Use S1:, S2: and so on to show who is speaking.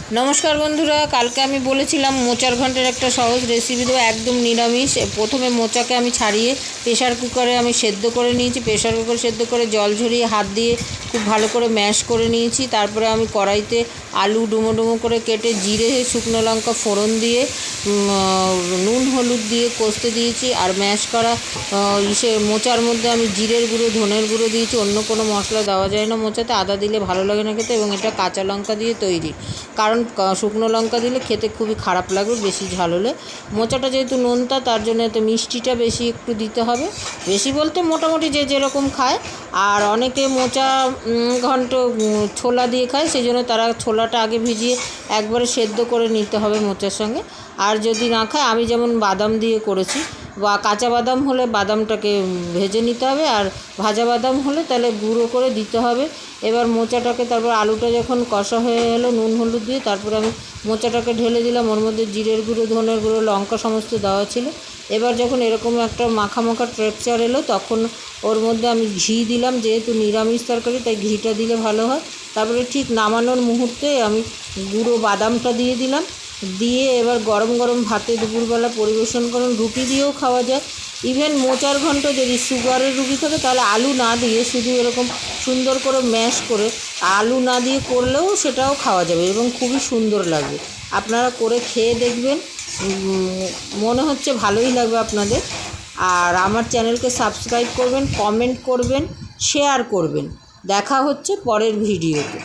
S1: नमस्कार बंधुरा कल के आमी बोलेছিলাম मोचार घंटेर एक सहज रेसिपि देবो एकदम निरामिष। प्रथमे मोचाके आमी छाड़िए प्रेसार कुकारे आमी सेদ্ধ करे निয়েছি। प्रेसार कुकार सेদ্ধ करे जल झरिए हाथ दिए खूब भालो करे मैश करे निয়েছি। तारपरे आमी कड़ाईते आलू डुमो डुमो करे केटे जिरे शुकनो लंका फोड़न दिए नुन हलुद दिए कषते दिएছি। और मैश करा इसे मोचार मध्य आमी जिरेर गुঁড়ো धनेर गुঁড়ো दिएছি। अन्य कोनो मशला देওয়া যায় না मोचाते, आदा दिले भालो लागे ना खेते। এবং এটা কাঁচা লঙ্কা দিয়ে তৈরি, কারণ শুকনো লঙ্কা দিলে খেতে খুবই খারাপ লাগবে বেশি ঝাল হলে। মোচাটা যেহেতু নোনতা তার জন্য এতে মিষ্টিটা বেশি একটু দিতে হবে, বেশি বলতে মোটামুটি যে যেরকম খায়। আর অনেকে মোচা ঘন্ট ছোলা দিয়ে খায়, সেই জন্য তারা ছোলাটা আগে ভিজিয়ে একবারে সেদ্ধ করে নিতে হবে মোচার সঙ্গে। আর যদি না খায়, আমি যেমন বাদাম দিয়ে করেছি, বা কাঁচা বাদাম হলে বাদামটাকে ভেজে নিতে হবে, আর ভাজা বাদাম হলে তাহলে গুঁড়ো করে দিতে হবে। এবার মোচাটাকে তারপর আলুটা যখন কষা হয়ে এলো নুন হলুদ দিয়ে, তারপরে আমি মোচাটাকে ঢেলে দিলাম। ওর মধ্যে জিরের গুঁড়ো ধনের গুঁড়ো লঙ্কা সমস্ত দেওয়া ছিল। এবার যখন এরকম একটা মাখা মাখা টেক্সচার এলো তখন ওর মধ্যে আমি ঘি দিলাম, যেহেতু নিরামিষ তরকারি তাই ঘিটা দিলে ভালো হয়। তারপরে ঠিক নামানোর মুহূর্তে আমি গুঁড়ো বাদামটা দিয়ে দিলাম, দিয়ে এবার গরম গরম ভাতে দুপুরবেলা পরিবেশন করুন। রুটি দিয়েও খাওয়া যায়। ইভেন মোচার ঘন্ট যদি সুগারের রুগী থাকে তাহলে আলু না দিয়ে শুধু এরকম সুন্দর করে ম্যাশ করে আলু না দিয়ে করলেও সেটাও খাওয়া যাবে এবং খুবই সুন্দর লাগবে। আপনারা করে খেয়ে দেখবেন, মনে হচ্ছে ভালোই লাগবে আপনাদের। আর আমার চ্যানেলকে সাবস্ক্রাইব করবেন, কমেন্ট করবেন, শেয়ার করবেন। দেখা হচ্ছে পরের ভিডিওতে।